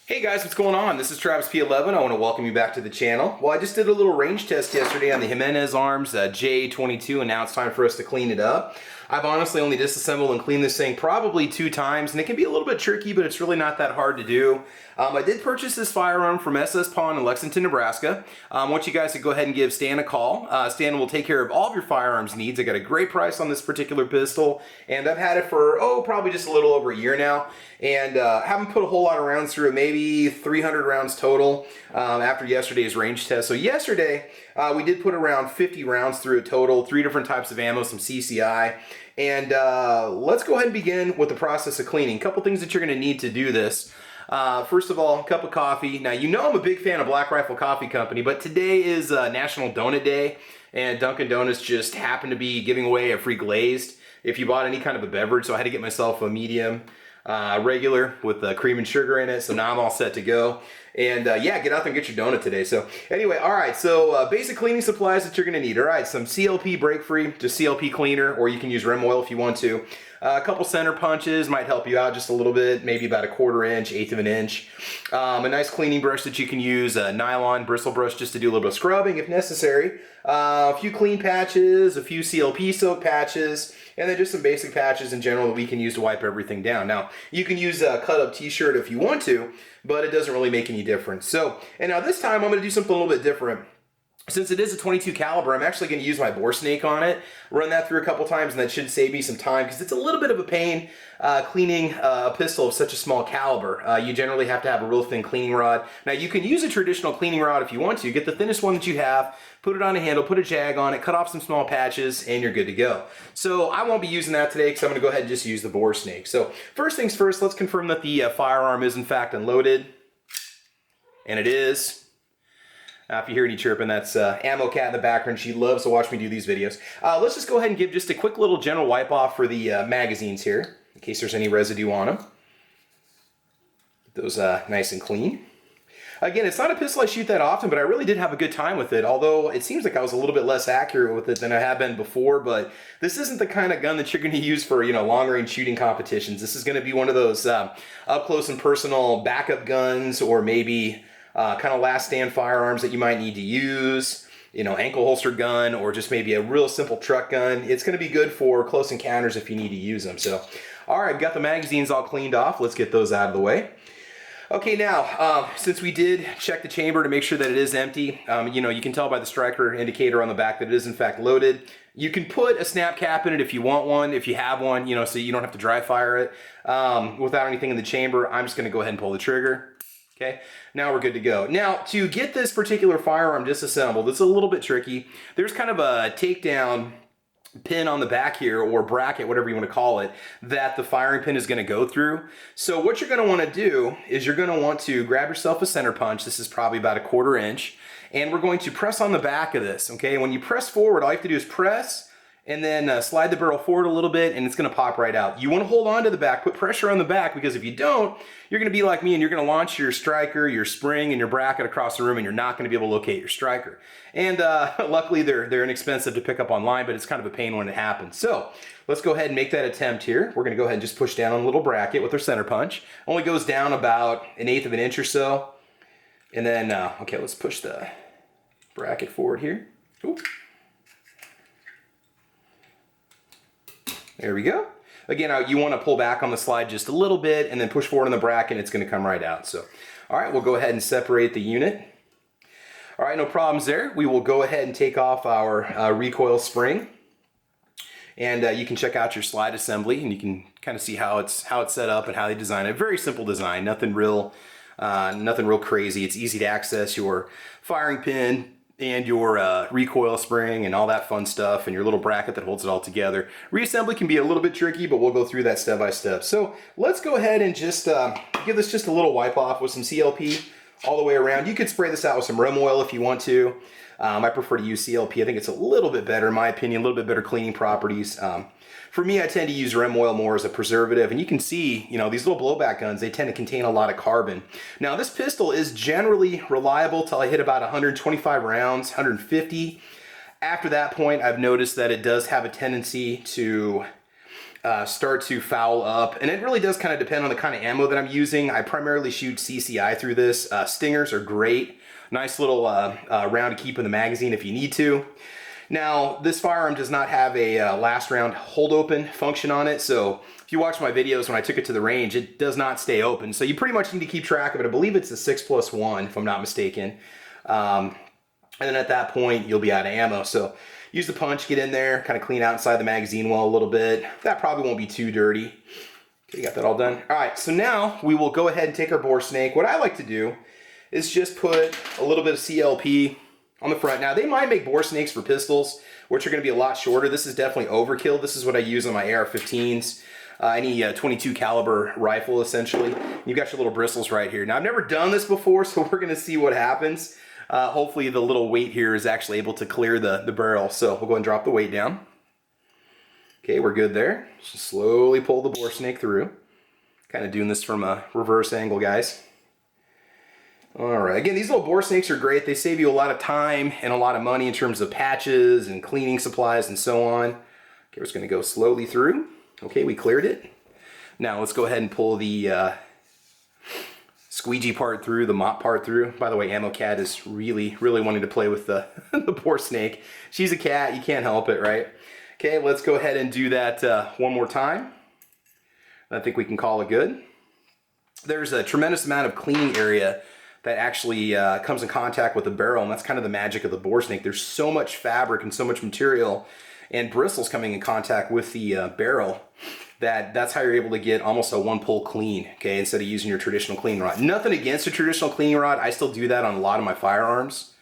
Hey guys, what's going on? This is Travis P11. I want to welcome you back to the channel. Well, I just did a little range test yesterday on the Jimenez Arms JA22, and now it's time for us to clean it up. I've honestly only disassembled and cleaned this thing probably 2 times, and it can be a little bit tricky, but it's really not that hard to do. I did purchase this firearm from SS Pawn in Lexington, Nebraska. I want you guys to go ahead and give Stan a call. Stan will take care of all of your firearms needs. I got a great price on this particular pistol, and I've had it for, probably just a little over a year now, and haven't put a whole lot of rounds through it, maybe 300 rounds total after yesterday's range test. So yesterday, we did put around 50 rounds through it total, 3 different types of ammo, some CCI, and let's go ahead and begin with the process of cleaning. A couple things that you're going to need to do this. First of all, a cup of coffee. Now, you know I'm a big fan of Black Rifle Coffee Company, but today is National Donut Day, and Dunkin' Donuts just happened to be giving away a free glazed if you bought any kind of a beverage, so I had to get myself a medium regular with cream and sugar in it, so now I'm all set to go. And yeah, get out there and get your donut today. So anyway, all right, so basic cleaning supplies that you're gonna need. All right, some CLP break-free, just CLP cleaner, or you can use Rem oil if you want to. A couple center punches might help you out just a little bit, maybe about a 1/4 inch, 1/8 of an inch. A nice cleaning brush that you can use, a nylon bristle brush just to do a little bit of scrubbing if necessary. A few clean patches, a few CLP soak patches, and then just some basic patches in general that we can use to wipe everything down. Now, you can use a cut-up t-shirt if you want to, but it doesn't really make any difference. So, and now this time I'm going to do something a little bit different. Since it is a 22 caliber, I'm actually going to use my bore snake on it, run that through a couple times, and that should save me some time because it's a little bit of a pain cleaning a pistol of such a small caliber. You generally have to have a real thin cleaning rod. Now, you can use a traditional cleaning rod if you want to. Get the thinnest one that you have, put it on a handle, put a jag on it, cut off some small patches, and you're good to go. So I won't be using that today because I'm going to go ahead and just use the bore snake. So first things first, let's confirm that the firearm is in fact unloaded. And it is. If you hear any chirping, that's Ammo Cat in the background. She loves to watch me do these videos. Let's just go ahead and give just a quick little general wipe off for the magazines here, in case there's any residue on them. Get those nice and clean. Again, it's not a pistol I shoot that often, but I really did have a good time with it, although it seems like I was a little bit less accurate with it than I have been before, but this isn't the kind of gun that you're going to use for, long-range shooting competitions. This is going to be one of those up-close and personal backup guns, or maybe kind of last stand firearms that you might need to use, ankle holster gun, or just maybe a real simple truck gun. It's going to be good for close encounters if you need to use them. So, all right, got the magazines all cleaned off. Let's get those out of the way. Okay, now, since we did check the chamber to make sure that it is empty, you can tell by the striker indicator on the back that it is in fact loaded. You can put a snap cap in it if you want one, if you have one, so you don't have to dry fire it without anything in the chamber. I'm just going to go ahead and pull the trigger. Okay, now we're good to go. Now, to get this particular firearm disassembled, it's a little bit tricky. There's kind of a takedown pin on the back here, or bracket, whatever you want to call it, that the firing pin is going to go through. So what you're going to want to do is you're going to want to grab yourself a center punch. This is probably about a 1/4 inch, and we're going to press on the back of this. Okay, when you press forward, all you have to do is press and then slide the barrel forward a little bit, and it's going to pop right out. You want to hold on to the back, put pressure on the back, because if you don't, you're going to be like me and you're going to launch your striker, your spring, and your bracket across the room, and you're not going to be able to locate your striker. And luckily, they're inexpensive to pick up online, but it's kind of a pain when it happens. So let's go ahead and make that attempt here. We're going to go ahead and just push down on a little bracket with our center punch. Only goes down about 1/8 of an inch or so. And then, okay, let's push the bracket forward here. Ooh. There we go. Again, you want to pull back on the slide just a little bit and then push forward on the bracket, and it's going to come right out. So, all right, we'll go ahead and separate the unit. All right, no problems there. We will go ahead and take off our recoil spring. And you can check out your slide assembly, and you can kind of see how it's set up and how they design it. Very simple design, nothing real crazy. It's easy to access your firing pin and your recoil spring and all that fun stuff, and your little bracket that holds it all together. Reassembly can be a little bit tricky, but we'll go through that step by step. So let's go ahead and just give this just a little wipe off with some CLP all the way around. You could spray this out with some Rem oil if you want to. I prefer to use CLP. I think it's a little bit better, in my opinion, a little bit better cleaning properties. For me, I tend to use Rem oil more as a preservative, and you can see, these little blowback guns, they tend to contain a lot of carbon. Now, this pistol is generally reliable till I hit about 125 rounds, 150. After that point, I've noticed that it does have a tendency to start to foul up, and it really does kind of depend on the kind of ammo that I'm using. I primarily shoot CCI through this. Stingers are great. Nice little round to keep in the magazine if you need to. Now, this firearm does not have a last round hold open function on it, so if you watch my videos when I took it to the range, it does not stay open. So you pretty much need to keep track of it. I believe it's a 6+1, if I'm not mistaken. And then at that point, you'll be out of ammo. So use the punch, get in there, kind of clean out inside the magazine well a little bit. That probably won't be too dirty. Okay, got that all done. All right, so now we will go ahead and take our bore snake. What I like to do is just put a little bit of CLP on the front. Now, they might make bore snakes for pistols, which are going to be a lot shorter. This is definitely overkill. This is what I use on my AR-15s, any 22 caliber rifle, essentially. You've got your little bristles right here. Now, I've never done this before, so we're going to see what happens. Hopefully, the little weight here is actually able to clear the barrel. So we'll go ahead and drop the weight down. Okay, we're good there. Just slowly pull the bore snake through. Kind of doing this from a reverse angle, guys. All right, again, these little bore snakes are great. They save you a lot of time and a lot of money in terms of patches and cleaning supplies and so on. Okay, we're just gonna go slowly through. Okay, we cleared it. Now let's go ahead and pull the squeegee part through, the mop part through. By the way, Ammo Cat is really wanting to play with the, the bore snake. She's a cat, you can't help it, right? Okay, let's go ahead and do that one more time. I think we can call it good. There's a tremendous amount of cleaning area that actually comes in contact with the barrel, and that's kind of the magic of the bore snake. There's so much fabric and so much material and bristles coming in contact with the barrel that's how you're able to get almost a one pull clean, okay, instead of using your traditional cleaning rod. Nothing against a traditional cleaning rod. I still do that on a lot of my firearms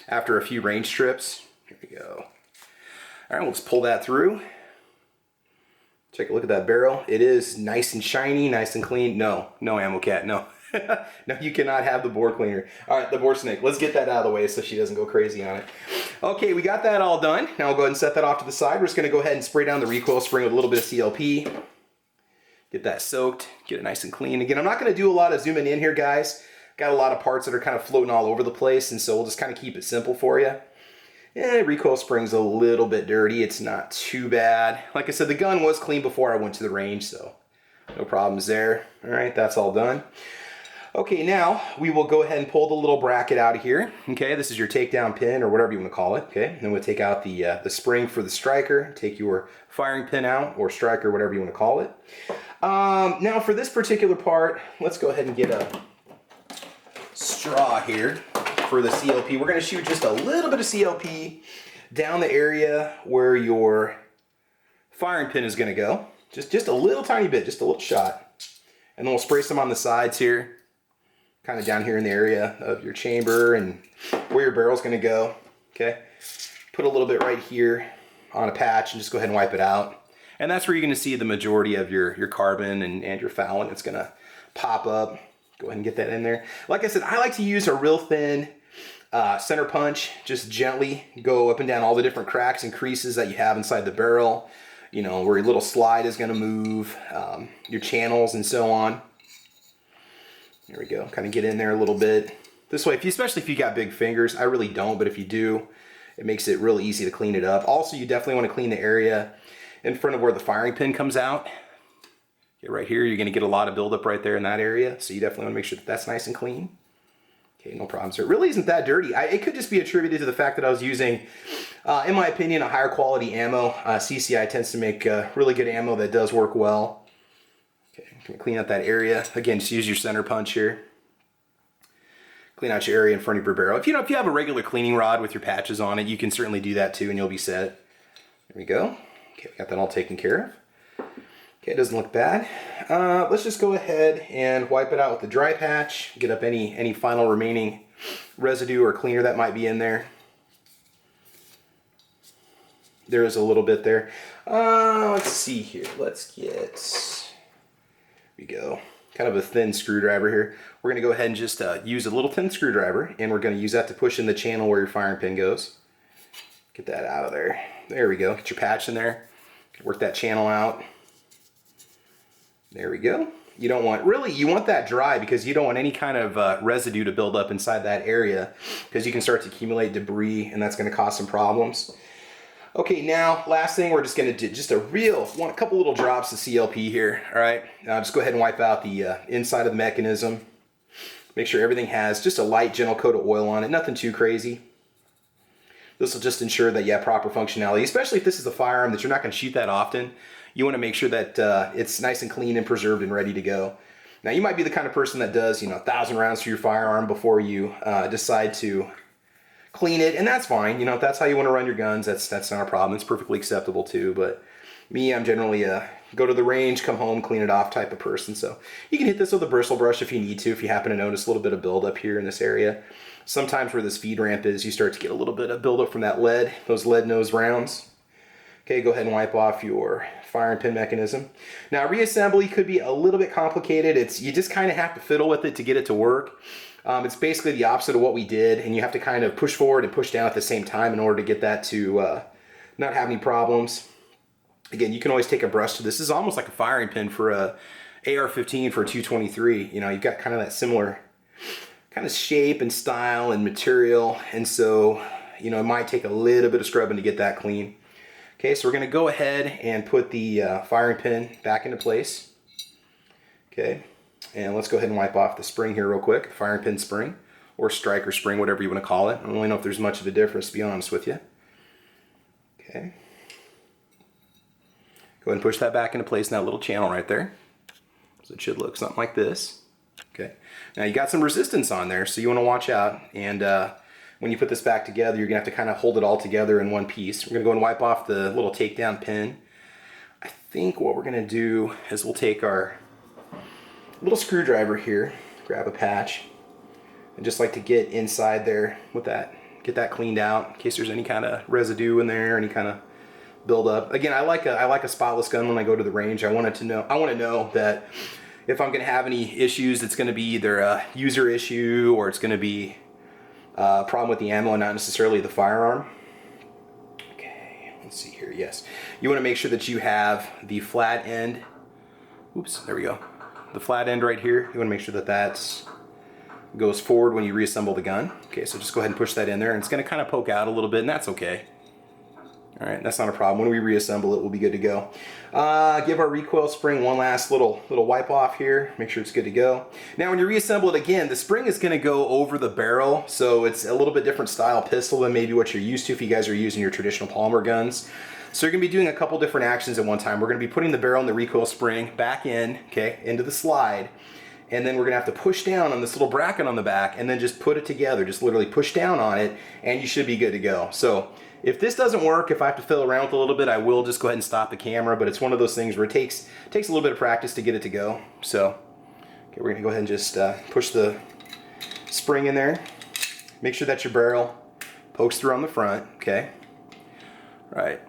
after a few range trips. Here we go. All right, let's pull that through. Take a look at that barrel. It is nice and shiny, nice and clean. No, Ammo Cat, no. No, you cannot have the bore cleaner. All right, the bore snake. Let's get that out of the way so she doesn't go crazy on it. Okay, we got that all done. Now we'll go ahead and set that off to the side. We're just going to go ahead and spray down the recoil spring with a little bit of CLP. Get that soaked. Get it nice and clean. Again, I'm not going to do a lot of zooming in here, guys. Got a lot of parts that are kind of floating all over the place, and so we'll just kind of keep it simple for you. Recoil spring's a little bit dirty. It's not too bad. Like I said, the gun was clean before I went to the range, so no problems there. All right, that's all done. Okay, now we will go ahead and pull the little bracket out of here. Okay, this is your takedown pin or whatever you want to call it. Okay, and then we'll take out the spring for the striker, take your firing pin out, or striker, whatever you want to call it. Now for this particular part, let's go ahead and get a straw here for the CLP. We're going to shoot just a little bit of CLP down the area where your firing pin is going to go. Just a little tiny bit, just a little shot. And then we'll spray some on the sides here, kind of down here in the area of your chamber and where your barrel's going to go. Okay, put a little bit right here on a patch and just go ahead and wipe it out. And that's where you're going to see the majority of your carbon and your fouling. It's going to pop up. Go ahead and get that in there. Like I said, I like to use a real thin center punch. Just gently go up and down all the different cracks and creases that you have inside the barrel. You know, where your little slide is going to move, your channels and so on. There we go. Kind of get in there a little bit. This way, especially if you got big fingers. I really don't, but if you do, it makes it really easy to clean it up. Also, you definitely want to clean the area in front of where the firing pin comes out. Okay, right here, you're going to get a lot of buildup right there in that area. So you definitely want to make sure that that's nice and clean. Okay, no problems. It really isn't that dirty. It could just be attributed to the fact that I was using, in my opinion, a higher quality ammo. CCI tends to make really good ammo that does work well. Okay, clean out that area. Again, just use your center punch here. Clean out your area in front of your barrel. If you have a regular cleaning rod with your patches on it, you can certainly do that too, and you'll be set. There we go. Okay, we got that all taken care of. Okay, it doesn't look bad. Let's just go ahead and wipe it out with the dry patch. Get up any final remaining residue or cleaner that might be in there. There is a little bit there. Let's see here. Let's get... Here we go. Kind of a thin screwdriver here. We're going to go ahead and just use a little thin screwdriver, and we're going to use that to push in the channel where your firing pin goes. Get that out of there. There we go. Get your patch in there. Work that channel out. There we go. You don't want, really, you want that dry because you don't want any kind of residue to build up inside that area because you can start to accumulate debris, and that's going to cause some problems. Okay, now last thing, we're just gonna do just a couple little drops of CLP here. All right, just go ahead and wipe out the inside of the mechanism. Make sure everything has just a light, gentle coat of oil on it, nothing too crazy. This will just ensure that you have proper functionality, especially if this is a firearm that you're not going to shoot that often. You want to make sure that it's nice and clean and preserved and ready to go. Now, you might be the kind of person that does, 1,000 rounds for your firearm before you decide to clean it, and that's fine. If that's how you want to run your guns, that's not a problem. It's perfectly acceptable too. But me, I'm generally go to the range, come home, clean it off type of person. So you can hit this with a bristle brush if you need to, if you happen to notice a little bit of buildup here in this area. Sometimes where this feed ramp is, you start to get a little bit of buildup from that lead, those lead nose rounds. Okay, go ahead and wipe off your firing pin mechanism. Now, reassembly could be a little bit complicated. You just kind of have to fiddle with it to get it to work. It's basically the opposite of what we did, and you have to kind of push forward and push down at the same time in order to get that to not have any problems. Again, you can always take a brush to this. This is almost like a firing pin for a AR-15 for a 223. You've got kind of that similar kind of shape and style and material, and so it might take a little bit of scrubbing to get that clean. Okay, so we're going to go ahead and put the firing pin back into place. Okay, and let's go ahead and wipe off the spring here real quick, firing pin spring, or striker spring, whatever you want to call it. I don't really know if there's much of a difference, to be honest with you. Okay, go ahead and push that back into place in that little channel right there. So it should look something like this. Okay, now you got some resistance on there, so you want to watch out, and when you put this back together, you're going to have to kind of hold it all together in one piece. We're going to go and wipe off the little takedown pin. I think what we're going to do is we'll take our little screwdriver here, grab a patch, and just like to get inside there with that, get that cleaned out in case there's any kind of residue in there, any kind of buildup. Again, I like a spotless gun when I go to the range. I want to know that if I'm going to have any issues, it's going to be either a user issue or it's going to be a problem with the ammo and not necessarily the firearm. Okay, let's see here. Yes, you want to make sure that you have the flat end. Oops, there we go. The flat end right here. You want to make sure that that goes forward when you reassemble the gun. Okay, so just go ahead and push that in there, and it's going to kind of poke out a little bit, and that's okay. All right, that's not a problem. When we reassemble it, we'll be good to go. Give our recoil spring one last little wipe off here. Make sure it's good to go. Now, when you reassemble it again, the spring is going to go over the barrel, so it's a little bit different style pistol than maybe what you're used to if you guys are using your traditional polymer guns. So you're going to be doing a couple different actions at one time. We're going to be putting the barrel and the recoil spring back in, okay, into the slide. And then we're going to have to push down on this little bracket on the back and then just put it together. Just literally push down on it, and you should be good to go. So if this doesn't work, if I have to fiddle around with it a little bit, I will just go ahead and stop the camera, but it's one of those things where it takes a little bit of practice to get it to go. So, okay, we're gonna go ahead and just push the spring in there. Make sure that your barrel pokes through on the front, okay? All right,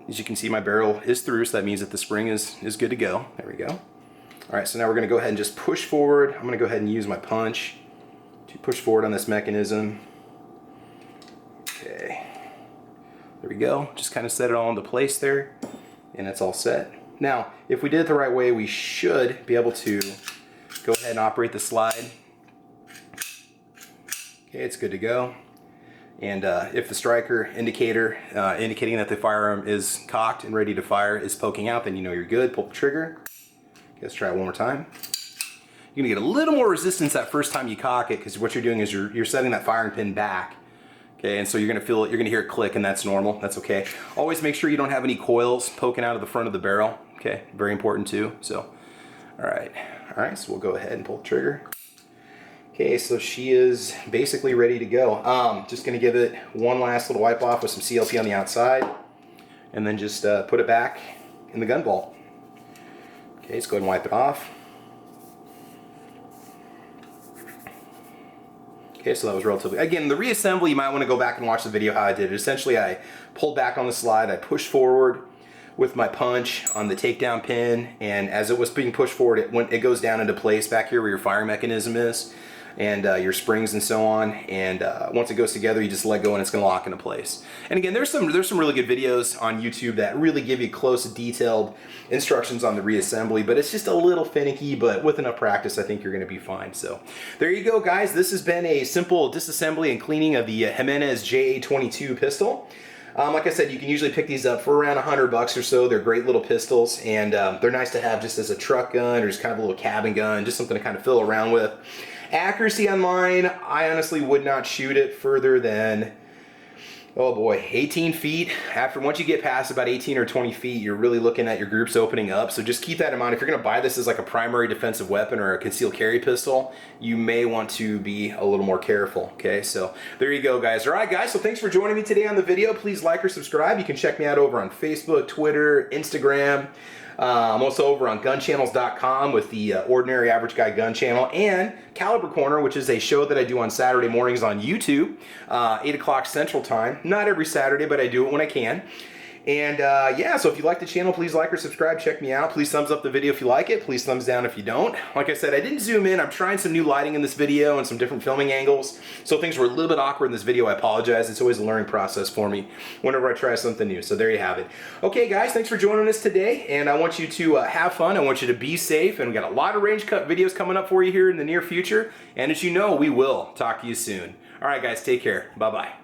as you can see, my barrel is through, so that means that the spring is good to go. There we go. All right, so now we're gonna go ahead and just push forward. I'm gonna go ahead and use my punch to push forward on this mechanism. Okay. There we go, just kind of set it all into place there, and it's all set. Now, if we did it the right way, we should be able to go ahead and operate the slide. Okay, it's good to go. And if the striker indicator indicating that the firearm is cocked and ready to fire is poking out, then you know you're good. Pull the trigger. Okay, let's try it one more time. You're gonna get a little more resistance that first time you cock it, because what you're doing is you're setting that firing pin back. Okay, and so you're gonna feel it, you're gonna hear it click, and that's normal, that's okay. Always make sure you don't have any coils poking out of the front of the barrel. Okay, very important too. So, all right, so we'll go ahead and pull the trigger. Okay, so she is basically ready to go. Just gonna give it one last little wipe off with some CLP on the outside, and then just put it back in the gun vault. Okay, let's go ahead and wipe it off. Okay, so that was relatively, again, the reassembly, you might want to go back and watch the video how I did it. Essentially, I pulled back on the slide, I pushed forward with my punch on the takedown pin, and as it was being pushed forward, it goes down into place back here where your firing mechanism is, and your springs and so on, and once it goes together, you just let go and it's going to lock into place. And again, there's some really good videos on YouTube that really give you close, detailed instructions on the reassembly, but it's just a little finicky, but with enough practice, I think you're going to be fine. So there you go, guys. This has been a simple disassembly and cleaning of the Jimenez JA22 pistol. Like I said, you can usually pick these up for around $100 or so. They're great little pistols, and they're nice to have just as a truck gun or just kind of a little cabin gun, just something to kind of fill around with. Accuracy on mine, I honestly would not shoot it further than, oh boy, 18 feet. Once you get past about 18 or 20 feet, you're really looking at your groups opening up. So just keep that in mind. If you're gonna buy this as like a primary defensive weapon or a concealed carry pistol, you may want to be a little more careful, okay? So there you go, guys. All right, guys, so thanks for joining me today on the video. Please like or subscribe. You can check me out over on Facebook, Twitter, Instagram. I'm also over on gunchannels.com with the Ordinary Average Guy Gun Channel, and Caliber Corner, which is a show that I do on Saturday mornings on YouTube, 8 o'clock Central Time. Not every Saturday, but I do it when I can. And yeah, so if you like the channel, please like or subscribe, check me out. Please thumbs up the video if you like it. Please thumbs down if you don't. Like I said, I didn't zoom in. I'm trying some new lighting in this video and some different filming angles. So things were a little bit awkward in this video. I apologize. It's always a learning process for me whenever I try something new. So there you have it. Okay, guys, thanks for joining us today. And I want you to have fun. I want you to be safe. And we got a lot of range cut videos coming up for you here in the near future. And as you know, we will talk to you soon. All right, guys, take care. Bye-bye.